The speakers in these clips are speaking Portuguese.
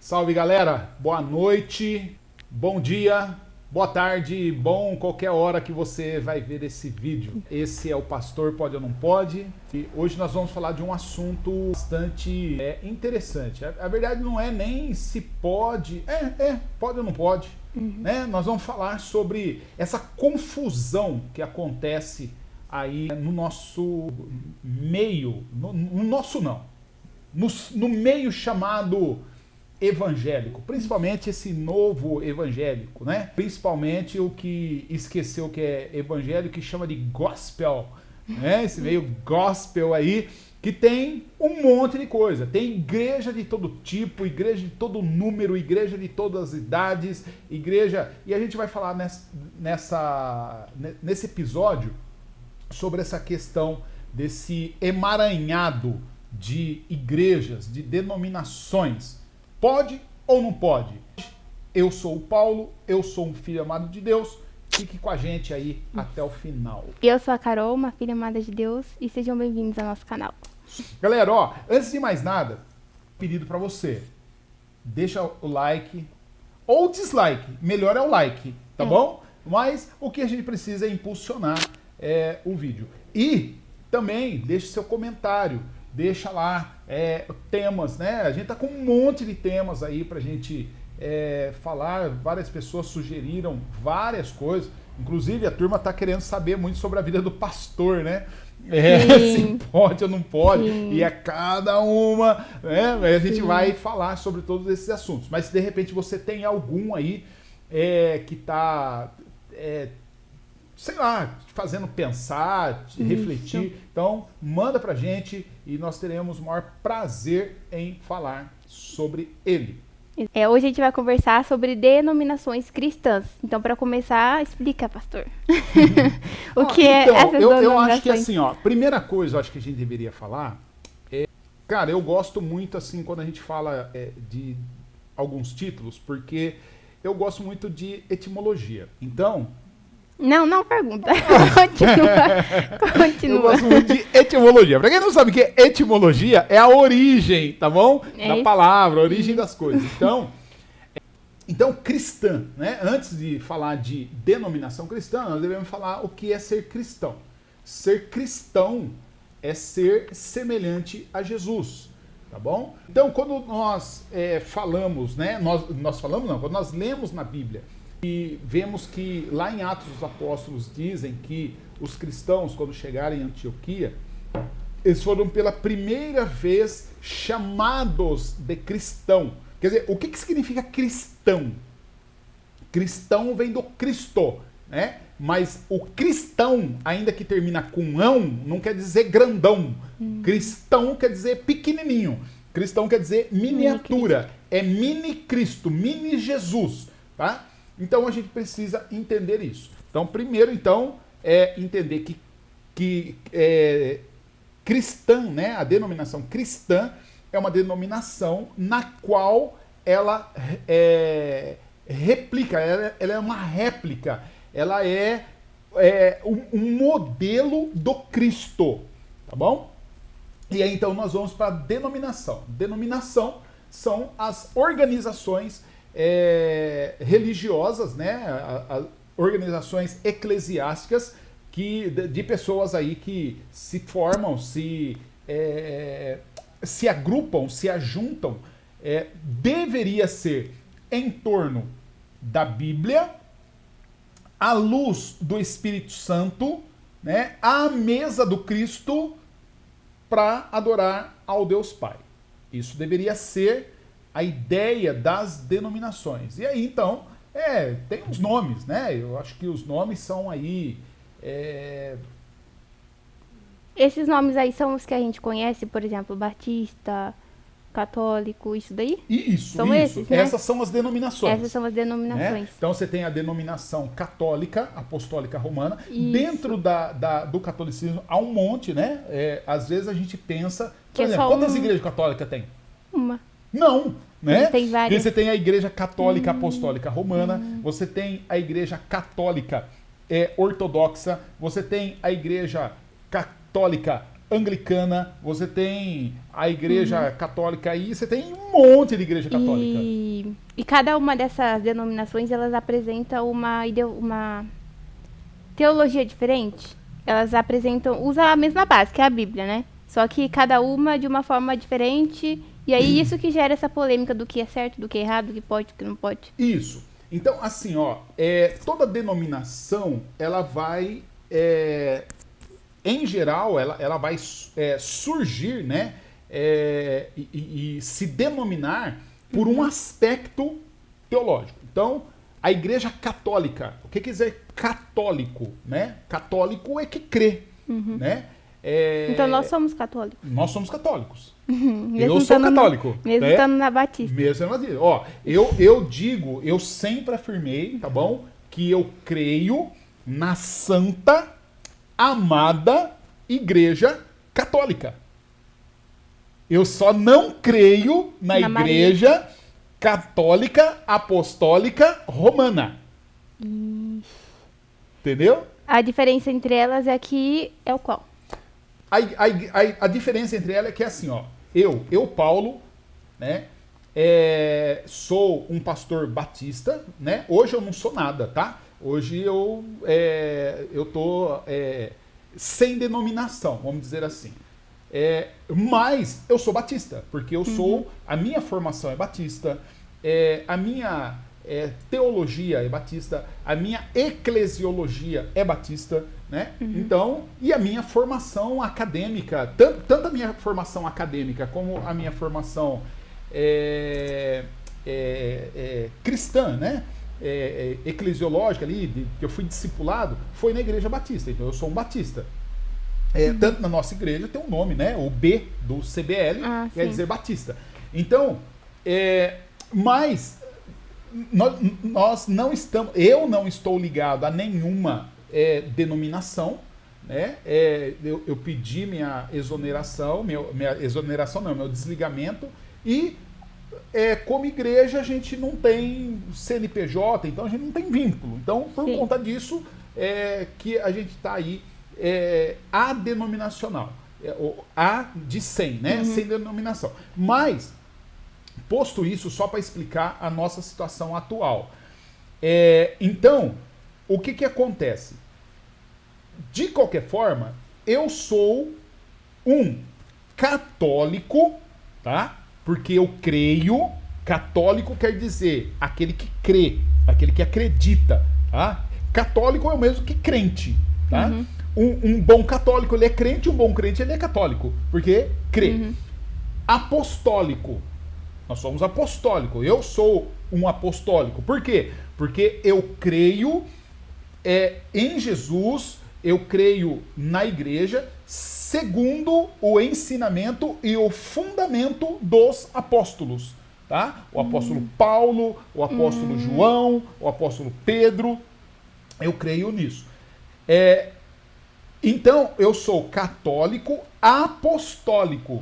Salve, galera! Boa noite, bom dia, boa tarde, bom qualquer hora que você vai ver esse vídeo. Esse é o Pastor Pode ou Não Pode e hoje nós vamos falar de um assunto bastante interessante. A verdade não é nem se pode, pode ou não pode, né? Nós vamos falar sobre essa confusão que acontece aí no nosso meio, no meio chamado evangélico, principalmente esse novo evangélico, né? Principalmente o que esqueceu que é evangélico, que chama de gospel, né? Esse meio gospel aí, que tem um monte de coisa. Tem igreja de todo tipo, igreja de todo número, igreja de todas as idades, igreja... E a gente vai falar nesse episódio sobre essa questão desse emaranhado de igrejas, de denominações. Pode ou não pode? Eu sou o Paulo, eu sou um filho amado de Deus. Fique com a gente aí até o final. Eu sou a Carol, uma filha amada de Deus, e sejam bem-vindos ao nosso canal. Galera, ó, antes de mais nada, pedido pra você, deixa o like ou dislike, melhor é o like, tá bom? Mas o que a gente precisa é impulsionar o vídeo. E também deixe seu comentário. Deixa lá temas, né? A gente tá com um monte de temas aí pra gente falar. Várias pessoas sugeriram várias coisas. Inclusive, a turma tá querendo saber muito sobre a vida do pastor, né? Se pode ou não pode. Sim. E cada uma, né? A gente vai falar sobre todos esses assuntos. Mas se de repente você tem algum aí que tá... sei lá, fazendo pensar, refletir. Então, manda pra gente e nós teremos o maior prazer em falar sobre ele. Hoje a gente vai conversar sobre denominações cristãs. Então, para começar, explica, pastor. O que então, essas denominações? Eu acho que assim, ó, primeira coisa eu acho que a gente deveria falar cara, eu gosto muito assim quando a gente fala de alguns títulos, porque eu gosto muito de etimologia. Então... Não pergunta. Continua. Eu gosto muito de etimologia. Pra quem não sabe o que é etimologia, é a origem, tá bom? Da palavra, a origem das coisas. Então, cristã, né? Antes de falar de denominação cristã, nós devemos falar o que é ser cristão. Ser cristão é ser semelhante a Jesus, tá bom? Então, quando nós falamos, né? Quando nós lemos na Bíblia, e vemos que lá em Atos dos Apóstolos dizem que os cristãos, quando chegaram em Antioquia, eles foram pela primeira vez chamados de cristão. Quer dizer, o que significa cristão? Cristão vem do Cristo, né? Mas o cristão, ainda que termina com ão, não quer dizer grandão. Cristão quer dizer pequenininho. Cristão quer dizer miniatura. É mini Cristo, mini Jesus, tá? Então a gente precisa entender isso. Então, primeiro, é entender que cristã, né? A denominação cristã é uma denominação na qual ela replica, ela é uma réplica, ela é um modelo do Cristo, tá bom? E aí então nós vamos para a denominação. Denominação são as organizações religiosas, né? Organizações eclesiásticas de pessoas aí que se formam, se agrupam, se ajuntam, deveria ser em torno da Bíblia, à luz do Espírito Santo, né? À mesa do Cristo, para adorar ao Deus Pai. Isso deveria ser a ideia das denominações. E aí, então, tem uns nomes, né? Eu acho que os nomes são aí... Esses nomes aí são os que a gente conhece, por exemplo, batista, católico, isso daí? Isso, são esses, né? Essas são as denominações. Essas são as denominações. Né? Então você tem a denominação católica, apostólica romana. Isso. Dentro do catolicismo há um monte, né? Às vezes a gente pensa... Por exemplo, quantas igrejas católicas tem? Uma. Não, né? Tem várias. Você tem a Igreja Católica Apostólica Romana, você tem a Igreja Católica Ortodoxa, você tem a Igreja Católica anglicana, você tem a igreja católica aí, você tem um monte de igreja católica. E cada uma dessas denominações, elas apresentam uma teologia diferente. Elas usam a mesma base, que é a Bíblia, né? Só que cada uma de uma forma diferente. E aí isso que gera essa polêmica do que é certo, do que é errado, do que pode, do que não pode. Isso. Então, assim, ó, toda denominação, ela vai, em geral, ela vai surgir, né, e se denominar por um aspecto teológico. Então, a Igreja Católica, o que quer dizer católico, né? Católico é que crê, né? Então nós somos católicos. Nós somos católicos. Eu sou católico. Mesmo estando na Batista. Mesmo na Batista. Ó, eu sempre afirmei, tá bom? Que eu creio na santa, amada Igreja Católica. Eu só não creio na Igreja Maria. Católica Apostólica Romana. Entendeu? A diferença entre elas é que é o qual? A diferença entre elas é que é assim, ó. Eu Paulo, né? Sou um pastor batista, né? Hoje eu não sou nada, tá? Hoje eu tô sem denominação, vamos dizer assim. Mas eu sou batista, porque a minha formação é batista, a minha teologia é batista, a minha eclesiologia é batista, né? Então, e a minha formação acadêmica, tanto a minha formação acadêmica como a minha formação cristã, né? Eclesiológica ali, que eu fui discipulado, foi na Igreja Batista, então eu sou um batista. Tanto na nossa igreja tem um nome, né? O B do CBL quer dizer Batista. Então, mas nós não estamos, eu não estou ligado a nenhuma denominação, né? Eu pedi minha exoneração, meu desligamento, e como igreja a gente não tem CNPJ, então a gente não tem vínculo. Então, por conta disso, que a gente está aí adenominacional, A de 100, né? Sem denominação. Mas, posto isso, só para explicar a nossa situação atual. Então, o que acontece? De qualquer forma, eu sou um católico, tá? Porque eu creio, católico quer dizer aquele que crê, aquele que acredita, tá? Católico é o mesmo que crente, tá? Um bom católico, ele é crente, um bom crente, ele é católico, porque crê. Apostólico, nós somos apostólicos, eu sou um apostólico. Por quê? Porque eu creio em Jesus, eu creio na igreja, segundo o ensinamento e o fundamento dos apóstolos, tá? O apóstolo Paulo, o apóstolo João, o apóstolo Pedro, eu creio nisso. Então, eu sou católico apostólico.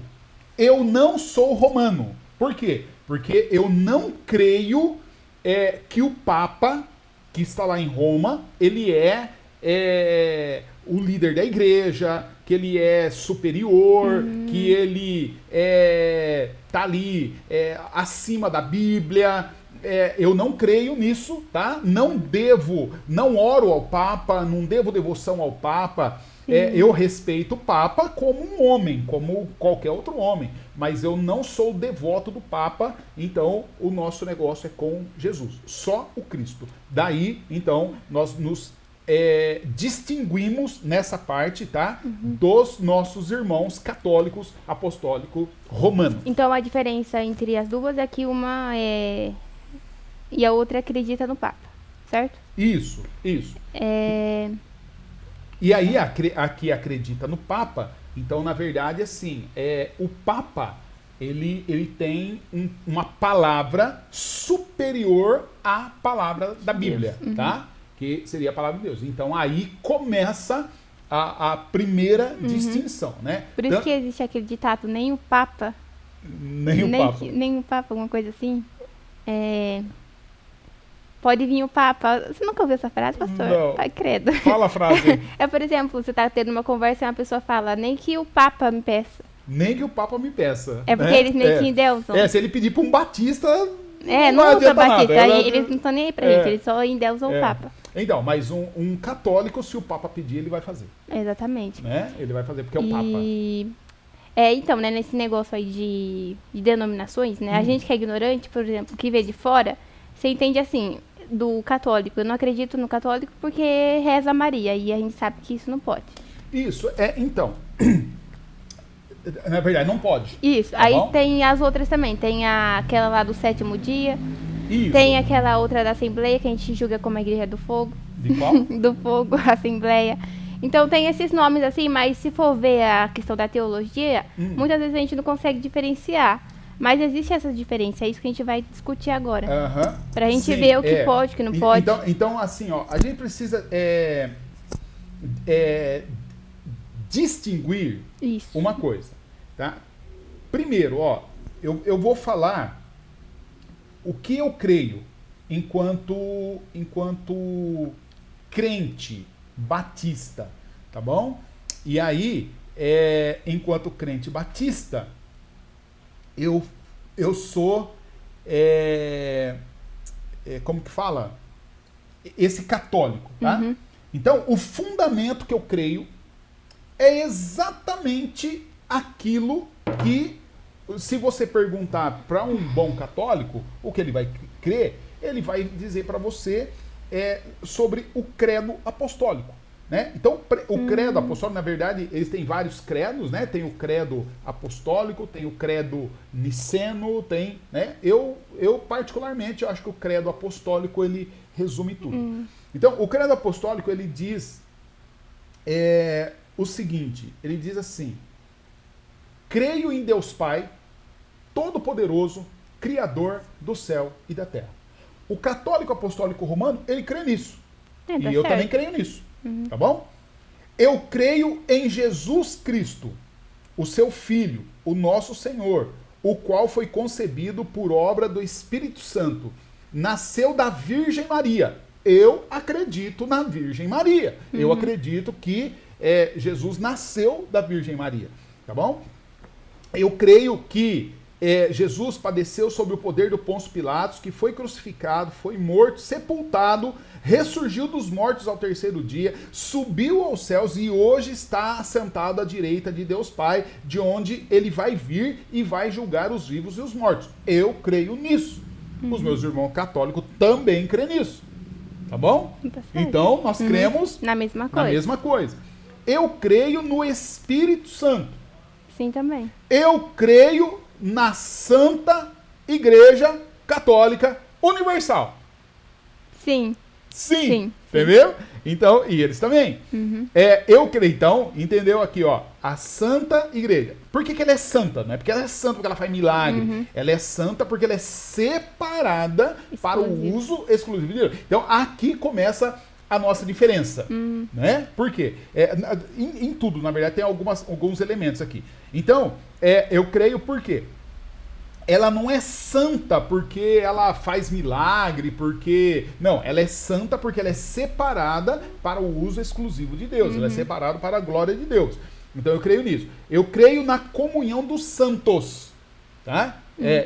Eu não sou romano. Por quê? Porque eu não creio que o Papa, que está lá em Roma, ele é o líder da igreja, que ele é superior, que ele tá ali acima da Bíblia. Eu não creio nisso, tá? Não oro ao Papa, não devo devoção ao Papa. Eu respeito o Papa como um homem, como qualquer outro homem, mas eu não sou devoto do Papa, então o nosso negócio é com Jesus, só o Cristo. Daí, então, nós nos distinguimos nessa parte, tá? Dos nossos irmãos católicos, apostólicos, romanos. Então a diferença entre as duas é que uma e a outra acredita no Papa, certo? Isso. E aí, a que acredita no Papa, então, na verdade, assim, o Papa, ele tem uma palavra superior à palavra da Bíblia, tá? Que seria a palavra de Deus. Então, aí começa a primeira distinção, né? Por isso que existe aquele ditado, nem o Papa... Nem o Papa, alguma coisa assim. pode vir o Papa. Você nunca ouviu essa frase, pastor? Não. Ai, credo. Fala a frase. Por exemplo, você tá tendo uma conversa e uma pessoa fala, nem que o Papa me peça. Nem que o Papa me peça. É porque eles meio que endeusam. Se ele pedir pra um batista, não usa Batista. Nada. Eles não estão nem aí pra gente, eles só endeusam o Papa. Então, mas um católico, se o Papa pedir, ele vai fazer. Exatamente. Né? Ele vai fazer, porque é o Papa. Então, né, nesse negócio aí de denominações, né, a gente que é ignorante, por exemplo, que vê de fora, você entende assim, do católico. Eu não acredito no católico porque reza a Maria, e a gente sabe que isso não pode. Isso, então... Na verdade, não pode. Isso, tá aí bom? tem as outras também. Tem aquela lá do 7º dia. Isso. Tem aquela outra da Assembleia, que a gente julga como a Igreja do Fogo. De qual? Do Fogo, Assembleia. Então tem esses nomes assim, mas se for ver a questão da teologia, muitas vezes a gente não consegue diferenciar. Mas existe essa diferença, é isso que a gente vai discutir agora. Pra gente ver o que pode, o que não pode. Então, assim, ó, a gente precisa distinguir uma coisa, tá? Primeiro, ó, eu vou falar o que eu creio enquanto crente batista, tá bom? E aí, enquanto crente batista, eu sou, como que fala? Esse católico, tá? Então, o fundamento que eu creio é exatamente aquilo que, se você perguntar para um bom católico o que ele vai crer, ele vai dizer para você sobre o credo apostólico, né? Então, o credo apostólico, na verdade, eles têm vários credos, né? Tem o credo apostólico, tem o credo niceno, tem, né? Eu particularmente, acho que o credo apostólico, ele resume tudo. Então, o credo apostólico, ele diz o seguinte, ele diz assim: creio em Deus Pai, Todo-Poderoso, Criador do céu e da terra. O católico apostólico romano, ele crê nisso. Tá e eu certo. também creio nisso. Tá bom? Eu creio em Jesus Cristo, o seu Filho, o nosso Senhor, o qual foi concebido por obra do Espírito Santo. Nasceu da Virgem Maria. Eu acredito na Virgem Maria. Eu acredito que Jesus nasceu da Virgem Maria. Tá bom? Eu creio que Jesus padeceu sob o poder do Pôncio Pilatos, que foi crucificado, foi morto, sepultado, ressurgiu dos mortos ao 3º dia, subiu aos céus e hoje está assentado à direita de Deus Pai, de onde ele vai vir e vai julgar os vivos e os mortos. Eu creio nisso. Os meus irmãos católicos também creem nisso. Tá bom? Tá certo. Então, nós cremos Na mesma coisa. Eu creio no Espírito Santo. Sim, também. Eu creio na Santa Igreja Católica Universal. Sim. Sim. Entendeu? Então, e eles também. Eu creio, então, entendeu aqui, ó, a Santa Igreja. Por que ela é santa? Não é porque ela é santa porque ela faz milagre. Ela é santa porque ela é separada para o uso exclusivo de Deus. Então, aqui começa a nossa diferença, né? Por quê? Em tudo, na verdade, tem alguns elementos aqui. Então, eu creio por quê? Ela não é santa porque ela faz milagre, porque... Não, ela é santa porque ela é separada para o uso exclusivo de Deus. Ela é separada para a glória de Deus. Então, eu creio nisso. Eu creio na comunhão dos santos, tá?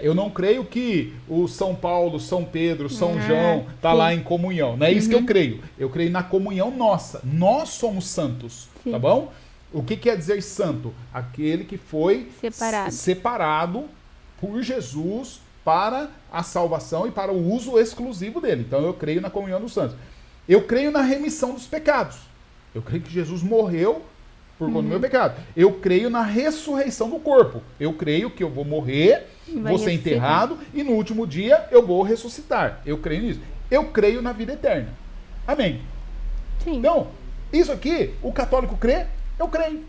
Eu não creio que o São Paulo, São Pedro, São João tá lá em comunhão. Não é isso que eu creio. Eu creio na comunhão nossa. Nós somos santos, tá bom? O que quer dizer santo? Aquele que foi separado por Jesus para a salvação e para o uso exclusivo dele. Então eu creio na comunhão dos santos. Eu creio na remissão dos pecados. Eu creio que Jesus morreu por conta do meu pecado. Eu creio na ressurreição do corpo. Eu creio que eu vou morrer, vou ser enterrado e no último dia eu vou ressuscitar. Eu creio nisso. Eu creio na vida eterna. Amém. Sim. Então, isso aqui, o católico crê, eu creio.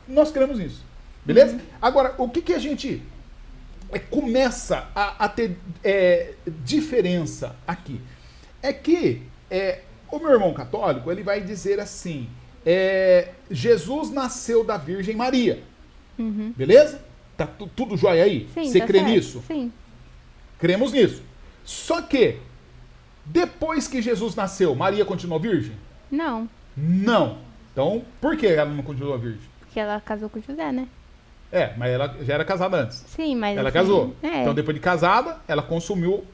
Nós cremos nisso. Beleza? Agora, o que a gente começa a ter diferença aqui? É que o meu irmão católico, ele vai dizer assim... Jesus nasceu da Virgem Maria. Beleza? Tá tudo jóia aí? Sim, Você tá crê certo. nisso? Sim. Cremos nisso. Só que Depois que Jesus nasceu, Maria continuou virgem? Não. Não. Então, por que ela não continuou virgem? Porque ela casou com José, né? Mas ela já era casada antes. Sim, mas... Ela assim, casou. É. Então, depois de casada, ela consumou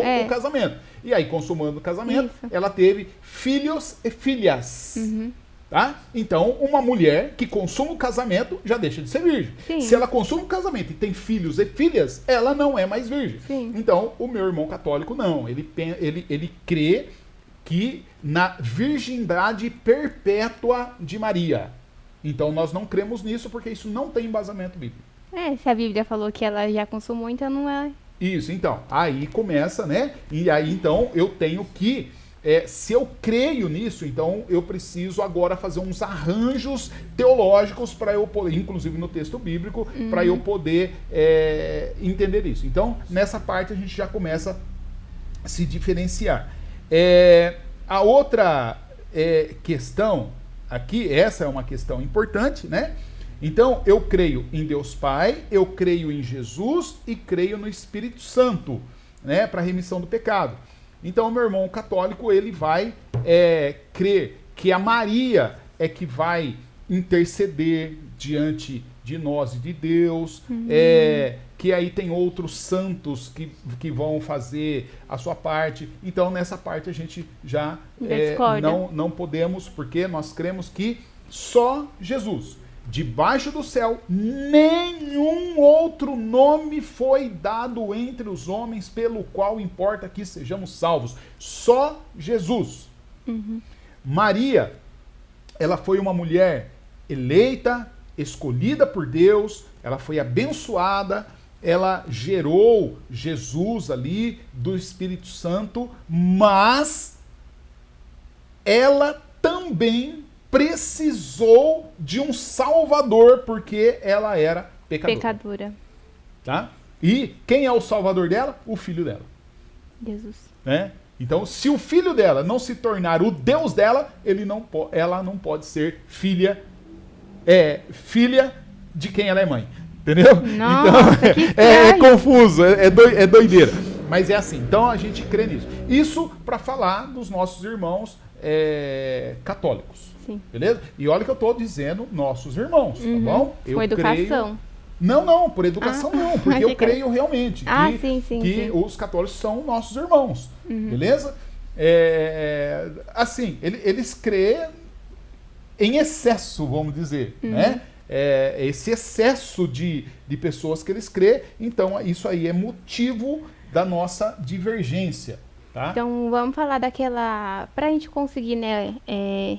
É. o casamento. E aí, consumando o casamento, Isso. ela teve filhos e filhas. Uhum. Tá? Então, uma mulher que consome o casamento já deixa de ser virgem. Sim. Se ela consome o casamento e tem filhos e filhas, ela não é mais virgem. Sim. Então, o meu irmão católico não. Ele crê que na virgindade perpétua de Maria. Então, nós não cremos nisso porque isso não tem embasamento bíblico. Se a Bíblia falou que ela já consumou, então não é... Isso, então. Aí começa, né? E aí, então, eu tenho que... se eu creio nisso, então eu preciso agora fazer uns arranjos teológicos para eu poder, inclusive no texto bíblico, para eu poder entender isso. Então, nessa parte a gente já começa a se diferenciar. A outra questão aqui, essa é uma questão importante, né? Então, eu creio em Deus Pai, eu creio em Jesus e creio no Espírito Santo, né? Para remissão do pecado. Então, meu irmão católico, ele vai crer que a Maria é que vai interceder diante de nós e de Deus, que aí tem outros santos que vão fazer a sua parte. Então, nessa parte a gente já não podemos, porque nós cremos que só Jesus, debaixo do céu, nenhum outro nome foi dado entre os homens pelo qual importa que sejamos salvos. Só Jesus. Uhum. Maria, ela foi uma mulher eleita, escolhida por Deus, ela foi abençoada, ela gerou Jesus ali do Espírito Santo, mas ela também precisou de um salvador porque ela era pecadora. Tá? E quem é o salvador dela? O filho dela. Jesus. Né? Então, se o filho dela não se tornar o Deus dela, ela não pode ser filha de quem ela é mãe. Entendeu? Nossa, então, que é confuso, é doideira. Mas é assim, então a gente crê nisso. Isso para falar dos nossos irmãos católicos. Sim. Beleza? E olha que eu estou dizendo nossos irmãos, tá bom? Por educação. Não, por educação não, porque eu creio realmente que os católicos são nossos irmãos, beleza? Assim, eles creem em excesso, vamos dizer, né? Esse excesso de pessoas que eles creem, então isso aí é motivo da nossa divergência. Tá? Então vamos falar daquela... Pra gente conseguir, né,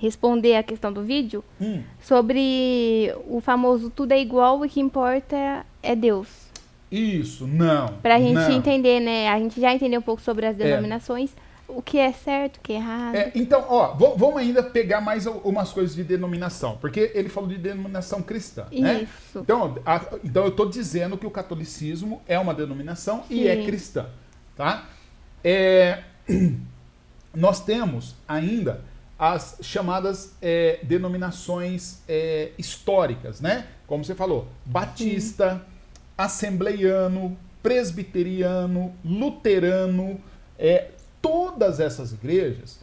responder a questão do vídeo, sobre o famoso tudo é igual e o que importa é Deus. Isso, não. Pra gente entender, né, a gente já entendeu um pouco sobre as denominações, o que é certo, o que é errado. Então, vamos ainda pegar mais umas coisas de denominação, porque ele falou de denominação cristã, né? Isso. Então eu estou dizendo que o catolicismo é uma denominação e é cristã, tá? Nós temos ainda as chamadas denominações históricas, né? Como você falou, batista, assembleiano, presbiteriano, luterano, todas essas igrejas,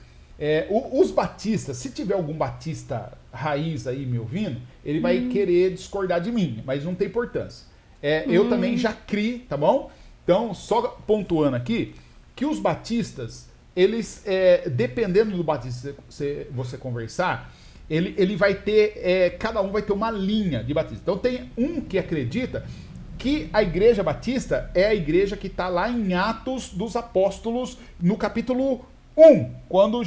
os batistas, se tiver algum batista raiz aí me ouvindo, ele vai querer discordar de mim, mas não tem importância. Eu também já criei, tá bom? Então, só pontuando aqui, que os batistas, eles, dependendo do batista que você conversar, ele vai ter, cada um vai ter uma linha de batista. Então tem um que acredita que a igreja batista é a igreja que está lá em Atos dos Apóstolos, no capítulo 1, quando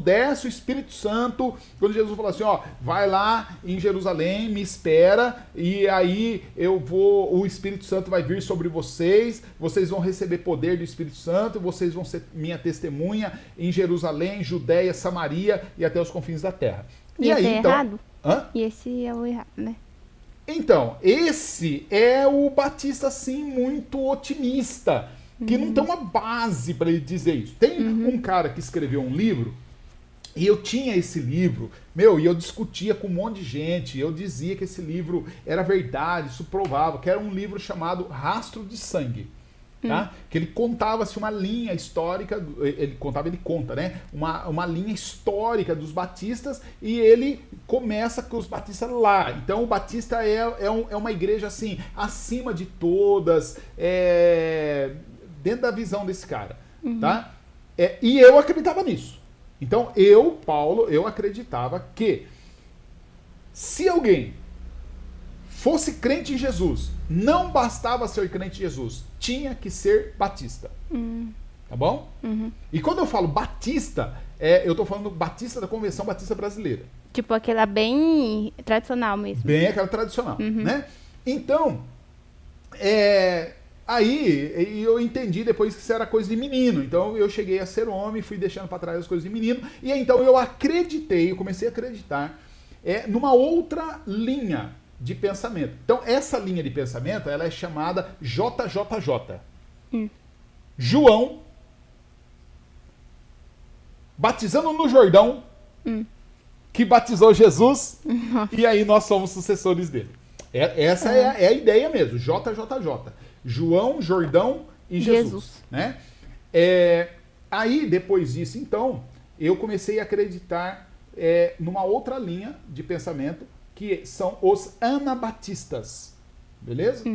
desce o Espírito Santo, quando Jesus falou assim, vai lá em Jerusalém, me espera, e aí o Espírito Santo vai vir sobre vocês vão receber poder do Espírito Santo, vocês vão ser minha testemunha em Jerusalém, Judéia, Samaria e até os confins da terra. E aí, então, errado? E esse é o errado, né? Então, esse é o batista, assim, muito otimista, que não tem uma base para ele dizer isso. Tem um cara que escreveu um livro, e eu tinha esse livro, e eu discutia com um monte de gente, eu dizia que esse livro era verdade, isso provava, que era um livro chamado Rastro de Sangue. Tá? Que ele contava-se uma linha histórica, ele conta, né? Uma linha histórica dos batistas, e ele começa com os batistas lá. Então o batista é uma igreja assim, acima de todas, dentro da visão desse cara. Tá? E eu acreditava nisso. Então Paulo, eu acreditava que se alguém fosse crente em Jesus, não bastava ser crente em Jesus, tinha que ser batista. Tá bom? E quando eu falo batista, eu tô falando batista da Convenção Batista Brasileira. Tipo aquela bem tradicional mesmo. Bem aquela tradicional, né? Então, aí eu entendi depois que isso era coisa de menino. Então eu cheguei a ser homem, fui deixando para trás as coisas de menino. E aí, então eu comecei a acreditar numa outra linha de pensamento. Então essa linha de pensamento, ela é chamada JJJ. João batizando no Jordão, que batizou Jesus, e aí nós somos sucessores dele. Essa é a ideia mesmo, JJJ. João, Jordão e Jesus. Né? Aí, depois disso, então, eu comecei a acreditar numa outra linha de pensamento, que são os anabatistas. Beleza?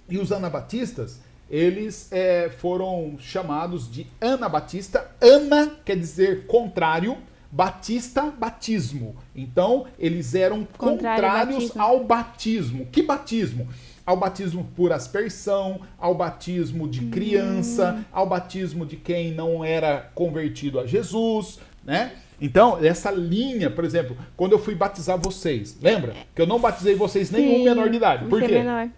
E os anabatistas, eles foram chamados de anabatista. Ana quer dizer contrário, batista, batismo. Então, eles eram contrários ao batismo. Que batismo? Ao batismo por aspersão, ao batismo de criança, ao batismo de quem não era convertido a Jesus, né? Então, essa linha, por exemplo, quando eu fui batizar vocês, lembra? Que eu não batizei vocês nenhum menor de idade. Por quê? Menor.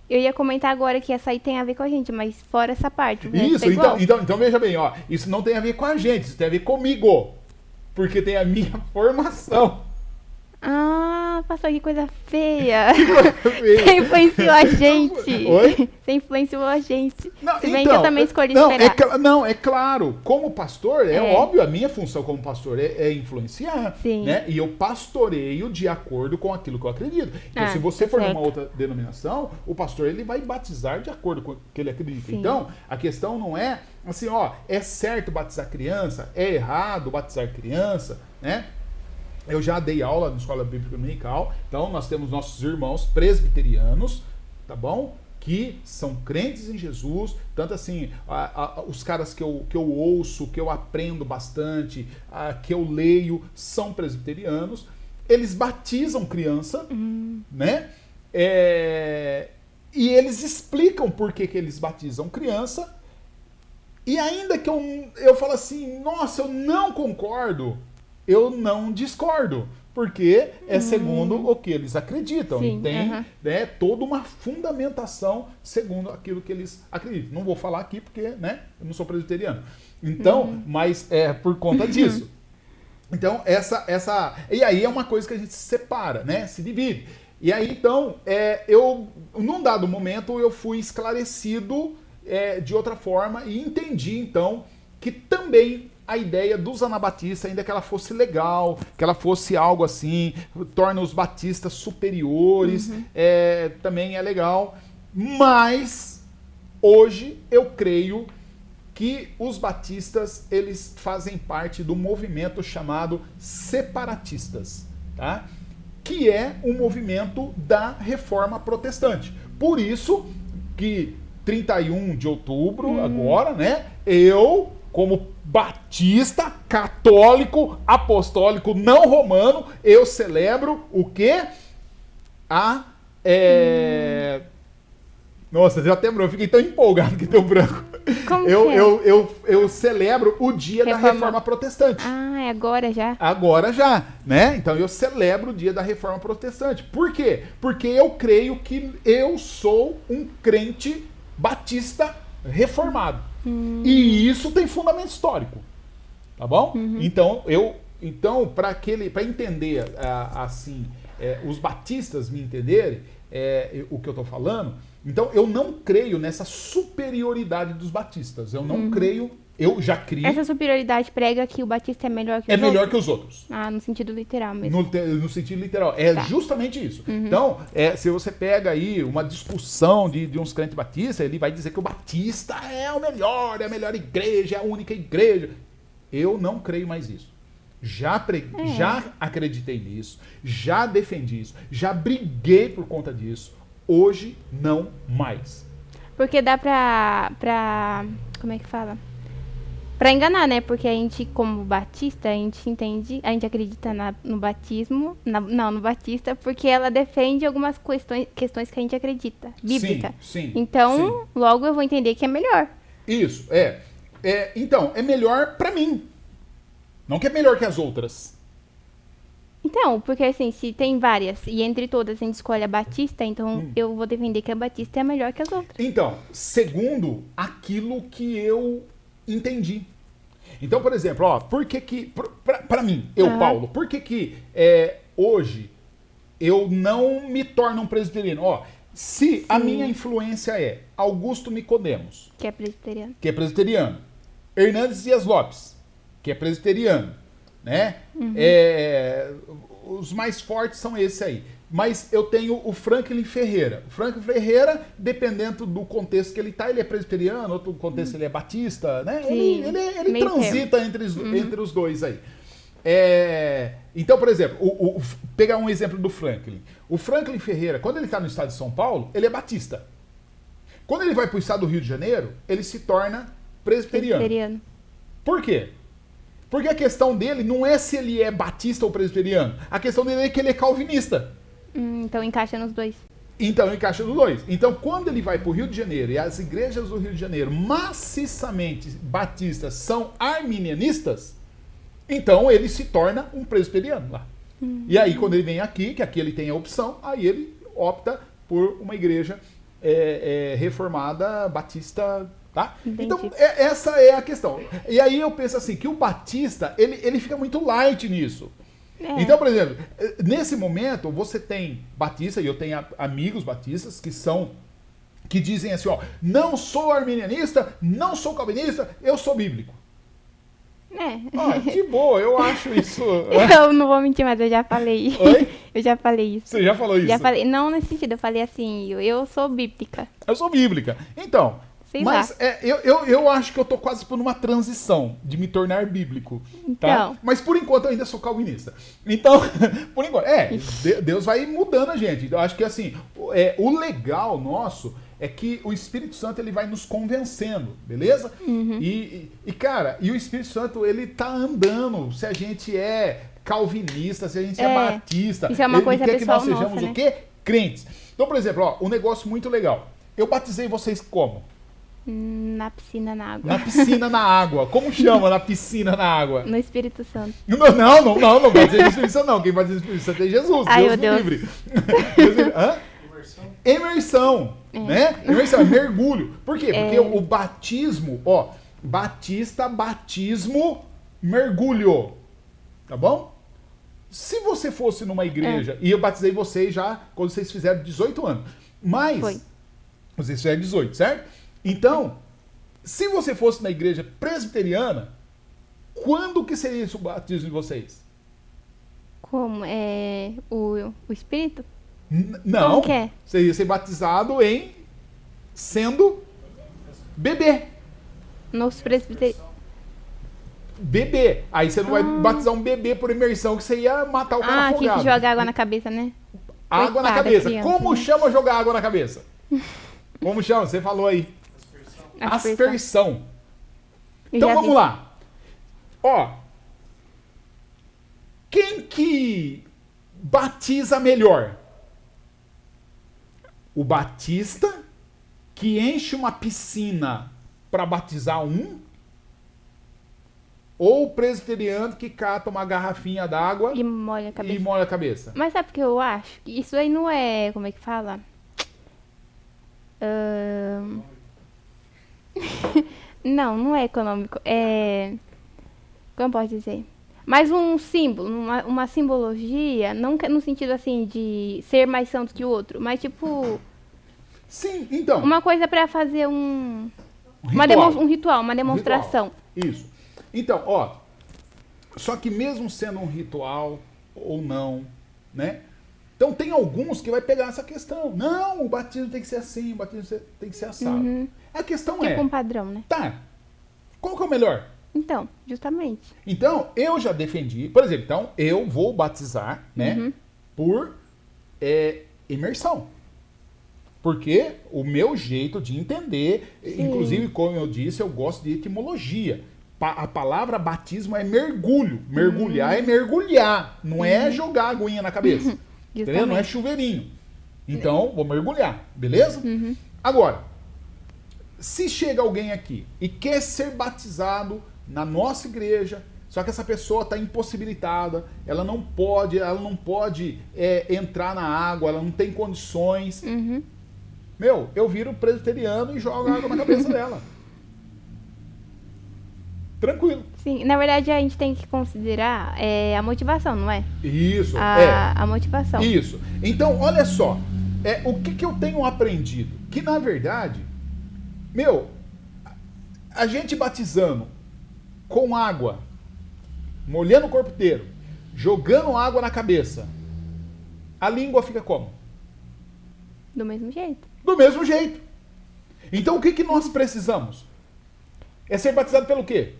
Eu ia comentar agora que essa aí tem a ver com a gente, mas fora essa parte. Isso, então veja bem, ó, isso não tem a ver com a gente, isso tem a ver comigo. Porque tem a minha formação. Ah, pastor, que coisa feia. Você influenciou a gente. Oi? Você influenciou a gente. Não, Se bem que eu também escolhi esperar. É claro, como pastor, óbvio, a minha função como pastor é influenciar. Sim. Né? E eu pastoreio de acordo com aquilo que eu acredito. Então, se você for numa outra denominação, o pastor ele vai batizar de acordo com o que ele acredita. Sim. Então, a questão não é assim, é certo batizar criança, é errado batizar criança, né? Eu já dei aula na Escola Bíblica Dominical, então nós temos nossos irmãos presbiterianos, tá bom? Que são crentes em Jesus, tanto assim, os caras que eu ouço, que eu aprendo bastante, que eu leio, são presbiterianos, eles batizam criança, né? E eles explicam por que eles batizam criança, e ainda que eu falo assim, nossa, eu não concordo, eu não discordo, porque é segundo o que eles acreditam. Sim, e tem toda uma fundamentação segundo aquilo que eles acreditam. Não vou falar aqui porque eu não sou presbiteriano. Então, mas é por conta disso. Então, e aí é uma coisa que a gente se separa, né? Se divide. E aí, então, num dado momento, eu fui esclarecido de outra forma e entendi, então, que também a ideia dos anabatistas, ainda que ela fosse legal, que ela fosse algo assim, torna os batistas superiores, também é legal. Mas, hoje, eu creio que os batistas, eles fazem parte do movimento chamado separatistas, tá? Que é um movimento da Reforma Protestante. Por isso que 31 de outubro, agora, né, eu, como batista, católico, apostólico, não romano, eu celebro o quê? Nossa, já até branco, fiquei tão empolgado que deu branco. Como eu celebro o dia da Reforma Protestante. Ah, é agora já? Agora já, né? Então eu celebro o dia da Reforma Protestante. Por quê? Porque eu creio que eu sou um crente batista reformado. E isso tem fundamento histórico. Tá bom? Então, para entender assim, os batistas me entenderem o que eu estou falando, Então, eu não creio nessa superioridade dos batistas. Eu não creio... Eu já criei... Essa superioridade prega que o batista é melhor que os É outros? melhor que os outros. Ah, no sentido literal mesmo. No sentido literal. É justamente isso. Então, se você pega aí uma discussão de uns crentes batistas, ele vai dizer que o batista é o melhor, é a melhor igreja, é a única igreja. Eu não creio mais nisso. Já acreditei nisso, já defendi isso, já briguei por conta disso. Hoje, não mais. Porque dá pra... Como é que fala? Pra enganar, né? Porque a gente, como batista, a gente entende, a gente acredita no batismo, no batista, porque ela defende algumas questões que a gente acredita, bíblica. Sim. Então, logo eu vou entender que é melhor. Isso, então, é melhor pra mim. Não que é melhor que as outras. Então, porque assim, se tem várias, e entre todas a gente escolhe a batista, então eu vou defender que a batista é melhor que as outras. Então, segundo aquilo que eu entendi. Então, por exemplo, por que pra mim, Paulo, por que hoje eu não me torno um presbiteriano? Se a minha influência é Augusto Nicodemos, que é presbiteriano, Hernandes Dias Lopes, que é presbiteriano, né? Os mais fortes são esses aí. Mas eu tenho o Franklin Ferreira. O Franklin Ferreira, dependendo do contexto que ele está, ele é presbiteriano, outro contexto ele é batista, né? Ele transita entre os dois aí. Então, por exemplo, pegar um exemplo do Franklin. O Franklin Ferreira, quando ele está no estado de São Paulo, ele é batista. Quando ele vai para o estado do Rio de Janeiro, ele se torna presbiteriano. Por quê? Porque a questão dele não é se ele é batista ou presbiteriano. A questão dele é que ele é calvinista. Então encaixa nos dois. Então, quando ele vai para o Rio de Janeiro e as igrejas do Rio de Janeiro maciçamente batistas são arminianistas, então ele se torna um presbiteriano lá. E aí, quando ele vem aqui, que aqui ele tem a opção, aí ele opta por uma igreja reformada batista. Tá? Então, essa é a questão. E aí eu penso assim, que o batista, ele fica muito light nisso. Então, por exemplo, nesse momento, você tem batista, e eu tenho amigos batistas que dizem assim, não sou arminianista, não sou calvinista, eu sou bíblico. Que boa, eu acho isso. Eu não vou mentir, mas eu já falei. Oi? Eu já falei isso. Você já falou isso? Já falei, não nesse sentido, eu falei assim, eu sou bíblica. Eu sou bíblica. Então... Mas eu acho que eu tô quase por uma transição de me tornar bíblico, tá? Então. Mas por enquanto eu ainda sou calvinista. Então, por enquanto, Deus vai mudando a gente. Eu acho que assim, o legal nosso é que o Espírito Santo ele vai nos convencendo, beleza? Cara, o Espírito Santo ele tá andando se a gente é calvinista, se a gente é batista. Isso é uma coisa quer que nós pessoal sejamos nossa, o quê? Crentes. Então, por exemplo, um negócio muito legal. Eu batizei vocês como? Na piscina, na água. Na piscina, na água. Como chama na piscina, na água? No Espírito Santo. Não vai dizer no Espírito Santo, não. Quem vai dizer no Espírito Santo é Jesus. Ai, Deus me livre. Imersão. Né? Imersão é mergulho. Por quê? Porque o batismo, batista, batismo, mergulho. Tá bom? Se você fosse numa igreja, e eu batizei vocês já quando vocês fizeram 18 anos. Mas, vocês fizeram 18, certo? Então, se você fosse na igreja presbiteriana, quando que seria o batismo de vocês? Como? O Espírito? Não. Como que é? Você ia ser batizado sendo bebê. Nos presbiterianos. Bebê. Aí você não vai batizar um bebê por imersão que você ia matar o cara afogado. Tinha que jogar água na cabeça, né? Água na cabeça. Criança, como chama jogar água na cabeça? Como chama? Você falou aí. Aspersão. Então vamos lá. Quem que batiza melhor? O batista que enche uma piscina para batizar ou o presbiteriano que cata uma garrafinha d'água e molha a cabeça. Mas sabe o que eu acho? Isso aí não é... Como é que fala? Não é econômico. Como posso dizer? Mas um símbolo, uma simbologia, não no sentido assim de ser mais santo que o outro, mas tipo... Sim, então. Uma coisa para fazer um ritual, uma demonstração. Isso. Então, ó, só que mesmo sendo um ritual ou não, né? Então tem alguns que vai pegar essa questão. Não, o batismo tem que ser assim, o batismo tem que ser assado. A questão tipo um padrão, né? Tá, qual que é o melhor? Então, justamente. Então, eu já defendi, por exemplo, então eu vou batizar, né, por imersão. Porque o meu jeito de entender, inclusive, como eu disse, eu gosto de etimologia. A palavra batismo é mergulho. Mergulhar é mergulhar, não é jogar a aguinha na cabeça. Entendeu? Não é chuveirinho. Então, vou mergulhar, beleza? Agora, se chega alguém aqui e quer ser batizado na nossa igreja, só que essa pessoa está impossibilitada, ela não pode entrar na água, ela não tem condições. Meu, eu viro presbiteriano e jogo água na cabeça dela. Tranquilo. Sim, na verdade a gente tem que considerar a motivação, não é? Isso, a motivação. Isso. Então, olha só, o que eu tenho aprendido? Que, na verdade, meu, a gente batizando com água, molhando o corpo inteiro, jogando água na cabeça, a língua fica como? Do mesmo jeito. Do mesmo jeito. Então, o que nós precisamos? É ser batizado pelo quê?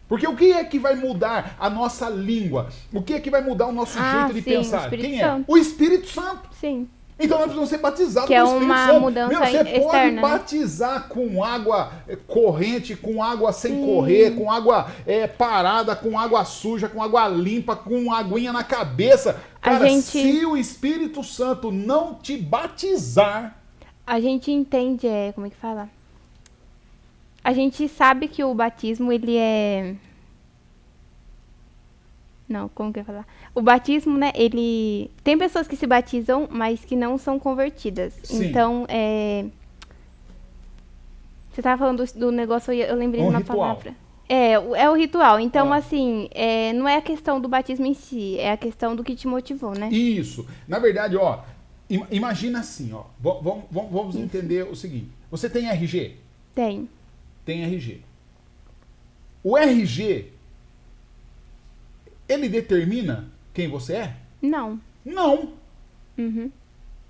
Porque o que é que vai mudar a nossa língua? O que é que vai mudar o nosso jeito de pensar? Quem é? O Espírito Santo. Sim. Então nós precisamos ser batizados pelo Espírito Santo. Que é uma mudança externa. Você pode batizar com água corrente, com água sem correr, com água parada, com água suja, com água limpa, com aguinha na cabeça. Cara, se o Espírito Santo não te batizar... A gente entende, como é que fala? A gente sabe que o batismo, ele é... Não, como que eu ia falar? O batismo, né, ele... Tem pessoas que se batizam, mas que não são convertidas. Sim. Então, Você estava falando do negócio, eu lembrei de uma palavra. É o ritual. Então, assim, não é a questão do batismo em si, é a questão do que te motivou, né? Isso. Na verdade, ó, imagina assim, ó. Vamos entender o seguinte. Você tem RG? Tem. Tem RG. O RG, ele determina quem você é? Não. Não.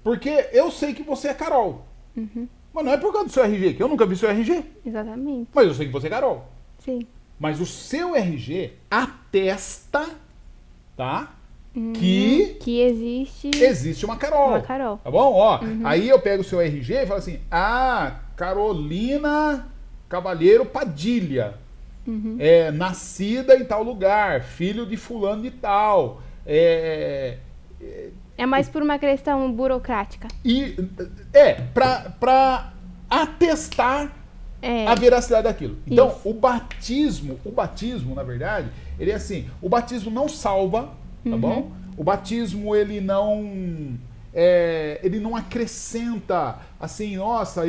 Porque eu sei que você é Carol. Mas não é por causa do seu RG, que eu nunca vi seu RG. Exatamente. Mas eu sei que você é Carol. Sim. Mas o seu RG atesta, tá? Que existe uma Carol. Uma Carol. Tá bom? Ó, aí eu pego o seu RG e falo assim, Carolina Cavalheiro Padilha. Nascida em tal lugar, filho de fulano de tal. É mais por uma questão burocrática. Pra atestar a veracidade daquilo. Então, o batismo, na verdade, ele é assim, o batismo não salva, tá bom? O batismo, ele não acrescenta, assim, nossa,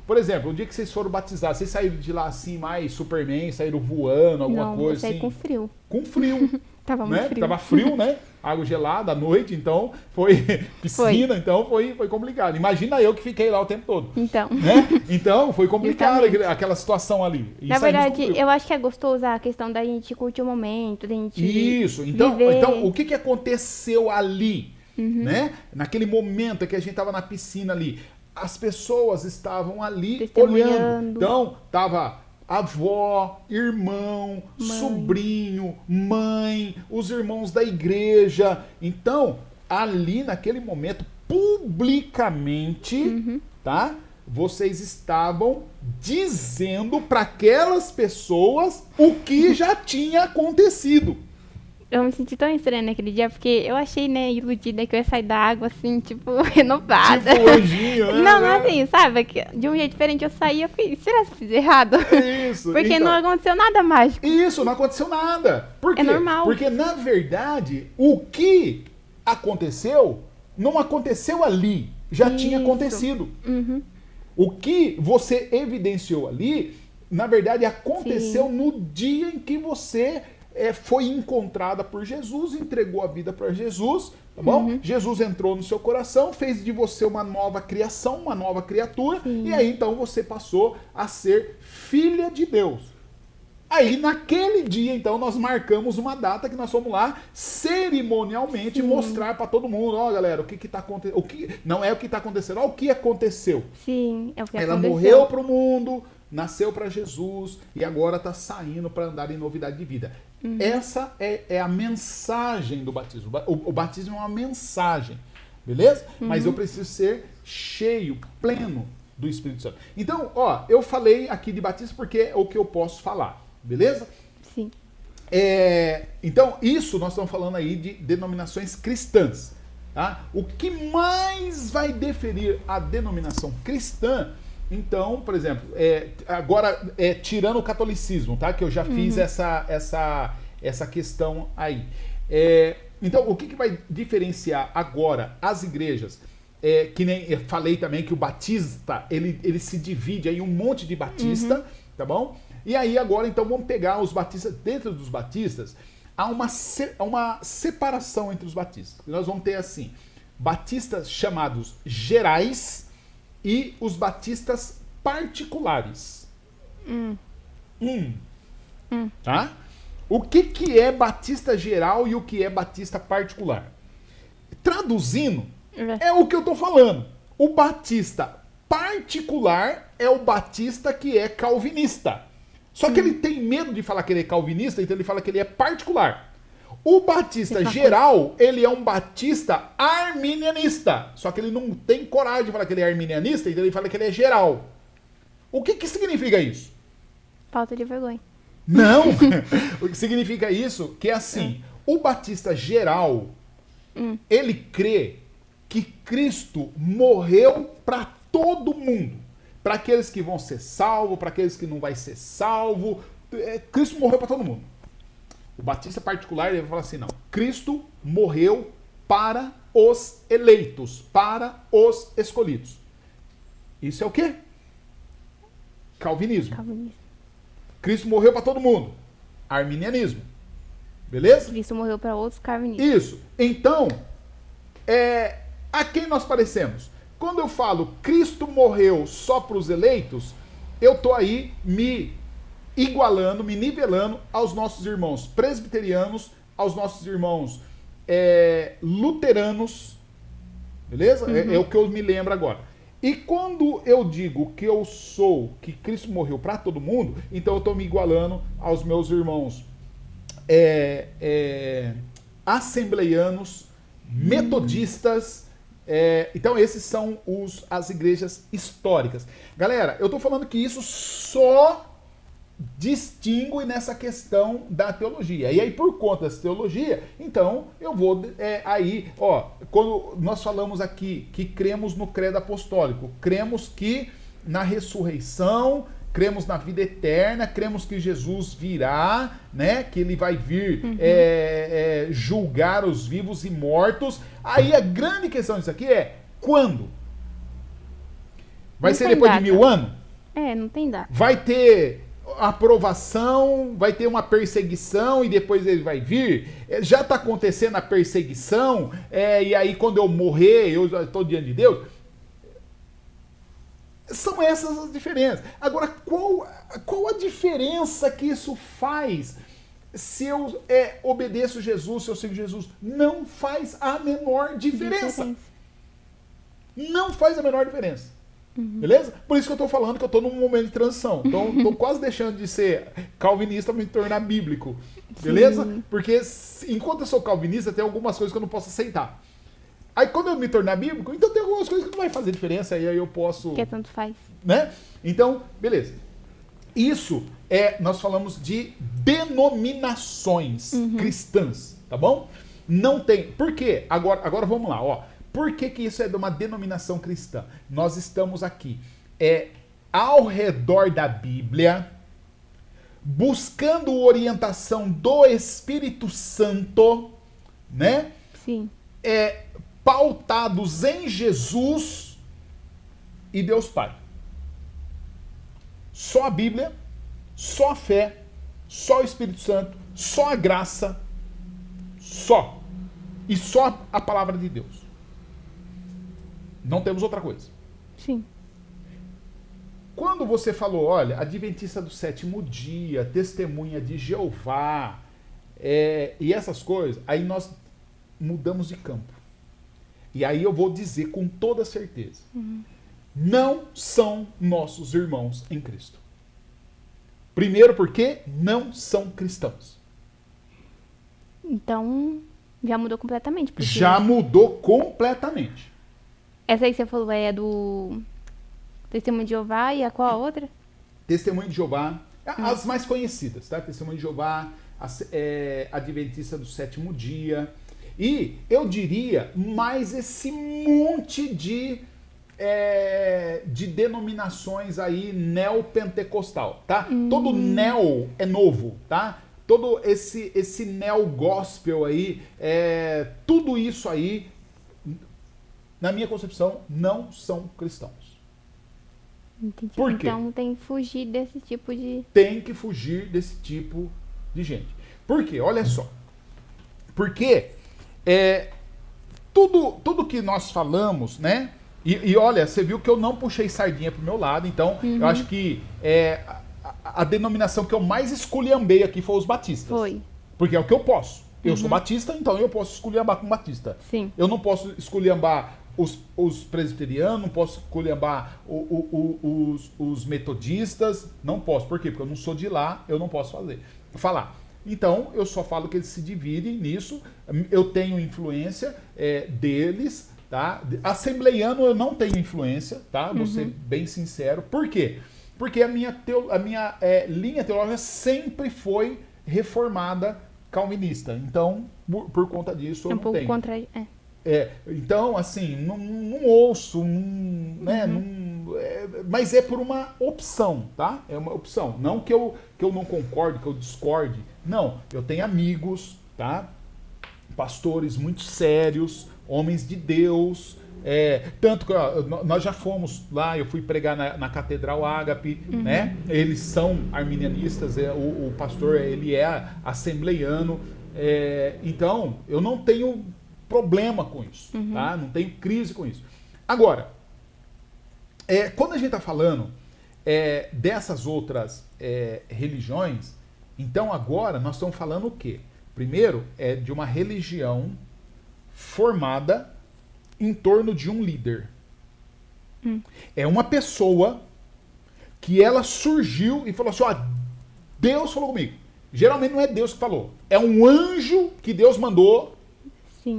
por exemplo, o dia que vocês foram batizados, vocês saíram de lá assim, mais Superman, saíram voando, alguma coisa assim? Não, com frio. Com frio. Tava muito frio. Tava frio, né? Água gelada à noite, então foi piscina, então foi complicado. Imagina eu que fiquei lá o tempo todo. Então. Né? Então foi complicado aquela situação ali. Na verdade, eu acho que é gostoso a questão da gente curtir o momento, da gente Isso, então o que aconteceu ali? Né? Naquele momento que a gente estava na piscina ali, as pessoas estavam ali olhando. Então, tava avó, irmão, sobrinho, mãe, os irmãos da igreja. Então, ali naquele momento, publicamente, tá? Vocês estavam dizendo para aquelas pessoas o que já tinha acontecido. Eu me senti tão estranha naquele dia, porque eu achei, né, iludida que eu ia sair da água, assim, tipo, renovada. Tipo anjinho, né? Não, assim, sabe? De um jeito diferente eu saí, eu fiz, será que eu fiz errado? Isso. Porque então, não aconteceu nada mágico. Isso, não aconteceu nada. Por quê? É normal. Porque, na verdade, o que aconteceu, não aconteceu ali. Já tinha acontecido. O que você evidenciou ali, na verdade, aconteceu no dia em que você foi encontrada por Jesus, entregou a vida para Jesus, tá bom? Jesus entrou no seu coração, fez de você uma nova criação, uma nova criatura, e aí então você passou a ser filha de Deus. Aí naquele dia então nós marcamos uma data que nós fomos lá cerimonialmente mostrar para todo mundo, ó galera, o que tá acontecendo, não é o que está acontecendo, ó o que aconteceu. Sim, é o que Ela aconteceu. morreu para o mundo, nasceu para Jesus e agora está saindo para andar em novidade de vida. Essa é a mensagem do batismo. O batismo é uma mensagem, beleza? Mas eu preciso ser cheio, pleno do Espírito Santo. Então, ó, eu falei aqui de batismo porque é o que eu posso falar, beleza? Sim. Então, isso nós estamos falando aí de denominações cristãs. Tá? O que mais vai definir a denominação cristã, então, por exemplo, agora tirando o catolicismo, tá? Que eu já fiz essa questão aí. Então, o que vai diferenciar agora as igrejas? Que nem eu falei também que o batista, ele se divide em um monte de batista, tá bom? E aí agora, então, vamos pegar os batistas. Dentro dos batistas, há uma separação entre os batistas. Nós vamos ter, assim, batistas chamados gerais e os batistas particulares. Tá? O que é batista geral e o que é batista particular? Traduzindo, é o que eu estou falando. O batista particular é o batista que é calvinista. Só que ele tem medo de falar que ele é calvinista, então ele fala que ele é particular. O batista geral, ele é um batista arminianista. Só que ele não tem coragem de falar que ele é arminianista, então ele fala que ele é geral. O que significa isso? Falta de vergonha. Não! O que significa isso? Que é assim, o batista geral, ele crê que Cristo morreu para todo mundo. Para aqueles que vão ser salvos, para aqueles que não vai ser salvo. Cristo morreu para todo mundo. O batista particular, ele vai falar assim, não. Cristo morreu para os eleitos, para os escolhidos. Isso é o quê? Calvinismo. Cristo morreu para todo mundo. Arminianismo. Beleza? Cristo morreu para outros calvinistas. Isso. Então, a quem nós parecemos? Quando eu falo Cristo morreu só para os eleitos, eu estou aí me igualando, me nivelando aos nossos irmãos presbiterianos, aos nossos irmãos luteranos, beleza? É o que eu me lembro agora. E quando eu digo que eu sou, que Cristo morreu para todo mundo, então eu estou me igualando aos meus irmãos assembleianos, metodistas. Então esses são as igrejas históricas. Galera, eu estou falando que isso só distingue nessa questão da teologia. E aí, por conta dessa teologia, então, eu vou aí, ó, quando nós falamos aqui que cremos no credo apostólico, cremos que na ressurreição, cremos na vida eterna, cremos que Jesus virá, né, que ele vai vir julgar os vivos e mortos. Aí a grande questão disso aqui é quando? Vai ser depois de 1000 anos? Não tem data. Vai ter aprovação, vai ter uma perseguição e depois ele vai vir? Já está acontecendo a perseguição, e aí quando eu morrer, eu já estou diante de Deus? São essas as diferenças. Agora, qual a diferença que isso faz se eu obedeço Jesus, se eu sigo Jesus? Não faz a menor diferença. Não faz a menor diferença. Beleza? Por isso que eu estou falando que eu estou num momento de transição. Então, estou quase deixando de ser calvinista para me tornar bíblico. Beleza? Sim. Porque enquanto eu sou calvinista, tem algumas coisas que eu não posso aceitar. Aí quando eu me tornar bíblico, então tem algumas coisas que não vai fazer diferença, aí eu posso... Que tanto faz. Né? Então, beleza. Isso nós falamos de denominações cristãs, tá bom? Não tem... Por quê? Agora vamos lá, ó. Por que isso é de uma denominação cristã? Nós estamos aqui ao redor da Bíblia, buscando orientação do Espírito Santo, né? Sim. Pautados em Jesus e Deus Pai. Só a Bíblia, só a fé, só o Espírito Santo, só a graça, só. E só a palavra de Deus. Não temos outra coisa. Sim. Quando você falou, olha, adventista do sétimo dia, testemunha de Jeová, e essas coisas, aí nós mudamos de campo. E aí eu vou dizer com toda certeza. Não são nossos irmãos em Cristo. Primeiro porque não são cristãos. Então, já mudou completamente. Porque Já mudou completamente. essa aí que você falou é do Testemunho de Jeová e a qual a outra? Testemunho de Jeová, as mais conhecidas, tá? Testemunho de Jeová, Adventista do sétimo dia. E eu diria mais esse monte de denominações aí neopentecostal, tá? Todo neo é novo, tá? Todo esse neo-gospel aí, tudo isso aí, na minha concepção, não são cristãos. Entendi. Por quê? Então tem que fugir desse tipo de... Tem que fugir desse tipo de gente. Por quê? Olha só. Porque tudo que nós falamos, né? E olha, você viu que eu não puxei sardinha pro meu lado, então eu acho que a denominação que eu mais esculhambei aqui foi os batistas. Foi. Porque é o que eu posso. Eu sou batista, então eu posso esculhambar com batista. Sim. Eu não posso esculhambar os presbiterianos, não posso esculhambar os metodistas, não posso. Por quê? Porque eu não sou de lá, eu não posso falar. Então, eu só falo que eles se dividem nisso, eu tenho influência deles, tá? Assembleiano eu não tenho influência, tá? Vou ser bem sincero. Por quê? Porque a minha linha teológica sempre foi reformada calvinista. Então, por conta disso, eu não tenho. Contra... Então, assim, não ouço, né? Mas é por uma opção, tá? É uma opção. Não que eu não concorde, que eu discorde. Não, eu tenho amigos, tá? Pastores muito sérios, homens de Deus. Tanto que nós já fomos lá, eu fui pregar na Catedral Ágape, né? Eles são arminianistas, o pastor ele é assembleiano. Então, eu não tenho problema com isso, tá? Não tenho crise com isso. Agora, quando a gente está falando dessas outras religiões, então agora nós estamos falando o quê? Primeiro, de uma religião formada em torno de um líder. É uma pessoa que ela surgiu e falou assim, ó, Deus falou comigo. Geralmente não é Deus que falou. É um anjo que Deus mandou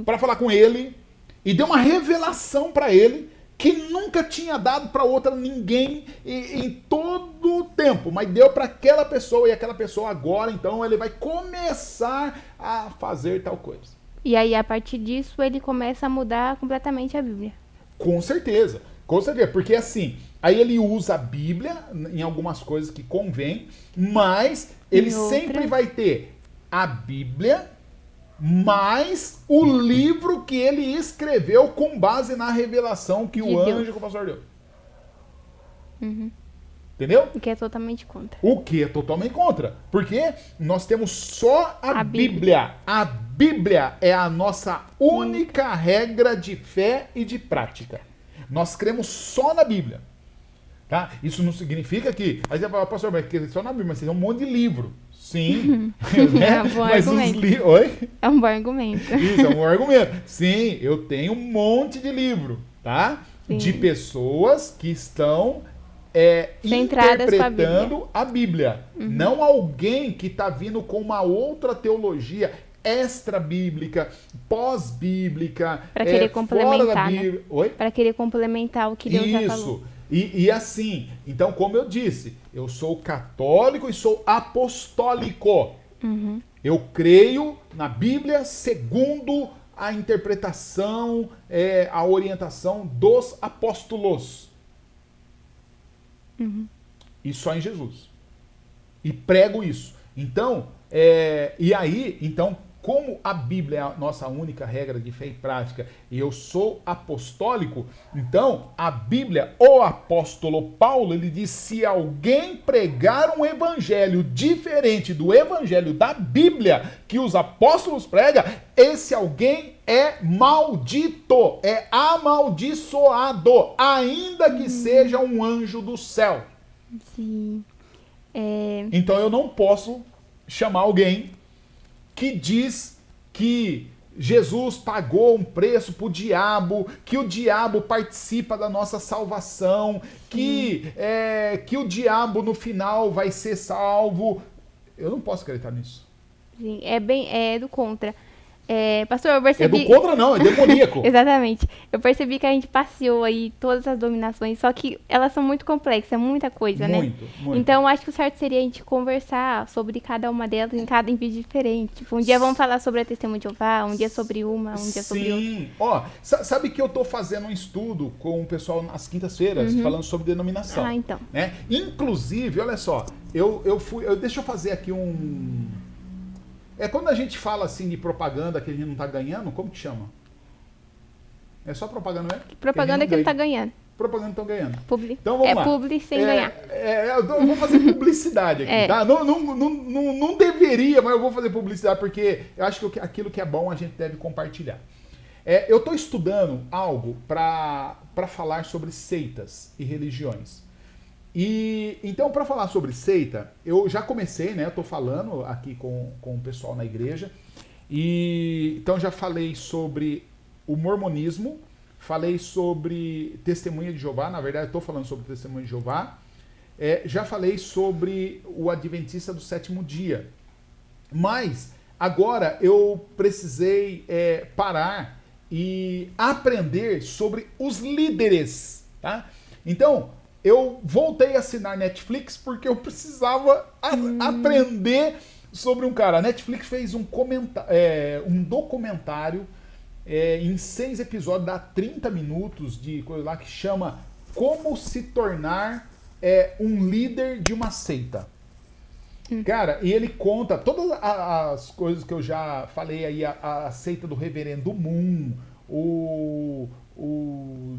para falar com ele e deu uma revelação para ele que nunca tinha dado para outra ninguém em todo o tempo, mas deu para aquela pessoa e aquela pessoa agora, então ele vai começar a fazer tal coisa. E aí, a partir disso, ele começa a mudar completamente a Bíblia. Com certeza, porque assim, aí ele usa a Bíblia em algumas coisas que convém, mas ele sempre vai ter a Bíblia mais o livro que ele escreveu com base na revelação que o anjo que o pastor deu. Entendeu? O que é totalmente contra. O que é totalmente contra. Porque nós temos só a Bíblia. A Bíblia é a nossa única regra de fé e de prática. Nós cremos só na Bíblia. Tá? Isso não significa que... Aí você fala, pastor, mas só na Bíblia, mas tem um monte de livro. Sim. É um bom argumento. Oi? É um bom argumento. Isso, é um bom argumento. Sim, eu tenho um monte de livro, tá? Sim. De pessoas que estão interpretando a Bíblia. Não alguém que está vindo com uma outra teologia extra-bíblica, pós-bíblica, para querer complementar, fora da Bíblia. Né? Oi? Para querer complementar o que Deus já falou. Isso. E assim, então como eu disse, eu sou católico e sou apostólico. Eu creio na Bíblia segundo a interpretação, a orientação dos apóstolos. E só em Jesus. E prego isso. Então, e aí, então, como a Bíblia é a nossa única regra de fé e prática e eu sou apostólico, então a Bíblia, o apóstolo Paulo, ele diz: se alguém pregar um evangelho diferente do evangelho da Bíblia que os apóstolos pregam, esse alguém é maldito, é amaldiçoado, ainda que seja um anjo do céu. Sim. Então eu não posso chamar alguém que diz que Jesus pagou um preço para o diabo, que o diabo participa da nossa salvação, que o diabo no final vai ser salvo. Eu não posso acreditar nisso. Sim, é do contra. Pastor, eu percebi... É do contra não, é demoníaco. Exatamente. Eu percebi que a gente passeou aí todas as dominações, só que elas são muito complexas, é muita coisa, muito, né? Muito. Então, acho que o certo seria a gente conversar sobre cada uma delas em cada vídeo diferente. Tipo, um dia vamos falar sobre a Testemunha de Jeová, um dia sobre uma, um dia sobre outra. Sim. Ó, sabe que eu tô fazendo um estudo com o pessoal nas quintas-feiras, falando sobre denominação. Ah, então. Né? Inclusive, olha só, deixa eu fazer aqui um... quando a gente fala assim de propaganda que a gente não tá ganhando, como que chama? É só propaganda, né? Propaganda que não tá ganhando. Propaganda não estão ganhando. Publi. Então vamos lá. Publi sem ganhar. Eu vou fazer publicidade aqui, tá? Não deveria, mas eu vou fazer publicidade porque eu acho que aquilo que é bom a gente deve compartilhar. Eu estou estudando algo para falar sobre seitas e religiões. E então, para falar sobre seita, eu já comecei, né? Eu tô falando aqui com o pessoal na igreja. E então já falei sobre o mormonismo, falei sobre Testemunha de Jeová, na verdade eu tô falando sobre Testemunha de Jeová. Já falei sobre o Adventista do Sétimo Dia. Mas agora eu precisei parar e aprender sobre os líderes, tá? Então, eu voltei a assinar Netflix porque eu precisava aprender sobre um cara. A Netflix fez um documentário em 6 episódios, dá 30 minutos de coisa lá que chama Como se tornar um líder de uma seita. Cara, e ele conta todas as coisas que eu já falei aí, a seita do Reverendo Moon, o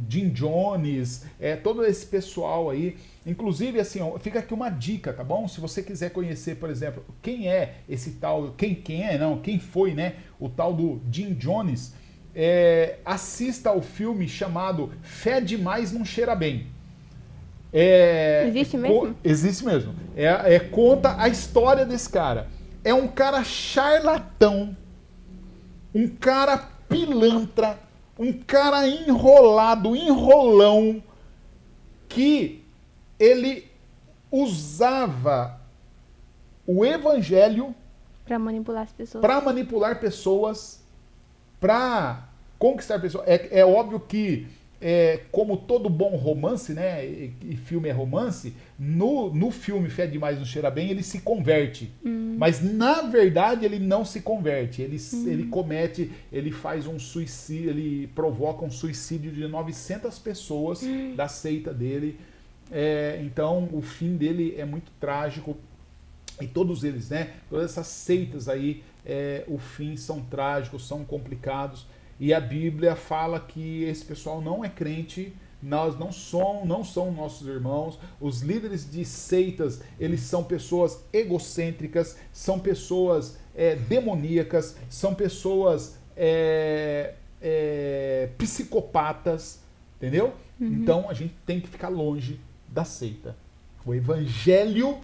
Jim Jones, todo esse pessoal aí. Inclusive, assim, ó, fica aqui uma dica, tá bom? Se você quiser conhecer, por exemplo, quem é esse tal, quem foi, né, o tal do Jim Jones, assista ao filme chamado Fé Demais Não Cheira Bem. Existe mesmo? Existe mesmo. Conta a história desse cara. É um cara charlatão, um cara pilantra, um cara enrolão, que ele usava o evangelho para manipular as pessoas. Para manipular pessoas, para conquistar pessoas. É óbvio que, como todo bom romance, né, e filme é romance, no filme Fé Demais Não Cheira Bem, ele se converte. Mas, na verdade, ele não se converte. Ele faz um suicídio, ele provoca um suicídio de 900 pessoas da seita dele. Então, o fim dele é muito trágico. E todos eles, né, todas essas seitas aí, o fim são trágicos, são complicados. E a Bíblia fala que esse pessoal não é crente, nós não são nossos irmãos. Os líderes de seitas, eles são pessoas egocêntricas, são pessoas demoníacas, são pessoas psicopatas, entendeu? Então a gente tem que ficar longe da seita. O evangelho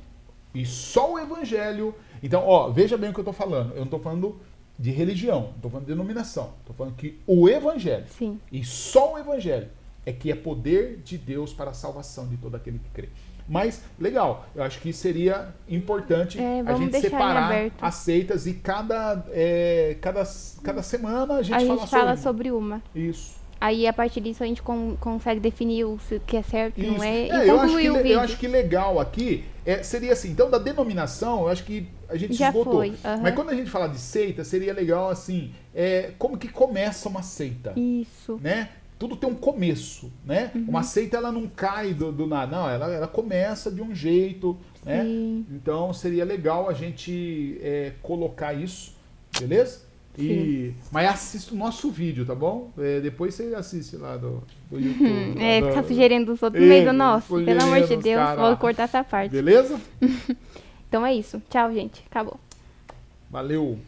e só o evangelho. Então, veja bem o que eu estou falando. Eu não estou falando de religião, não estou falando de denominação. Estou falando que o evangelho, sim, e só o evangelho, é que é poder de Deus para a salvação de todo aquele que crê. Mas, legal, eu acho que seria importante a gente separar as seitas e cada semana a gente fala sobre uma. Isso. Aí, a partir disso, a gente consegue definir o que é certo, isso. Não é, e concluir o vídeo. Eu acho que legal aqui seria assim, então, da denominação, eu acho que a gente já esgotou. Foi. Mas quando a gente fala de seita, seria legal, assim, como que começa uma seita. Isso. Né? Tudo tem um começo, né? Uma seita, ela não cai do nada, não, ela começa de um jeito, né? Sim. Então, seria legal a gente colocar isso, beleza? Mas assista o nosso vídeo, tá bom? Depois você assiste lá do YouTube. Ficar sugerindo os outros no meio do nosso. Pelo amor de Deus, vou cortar essa parte. Beleza? Então é isso. Tchau, gente. Acabou. Valeu.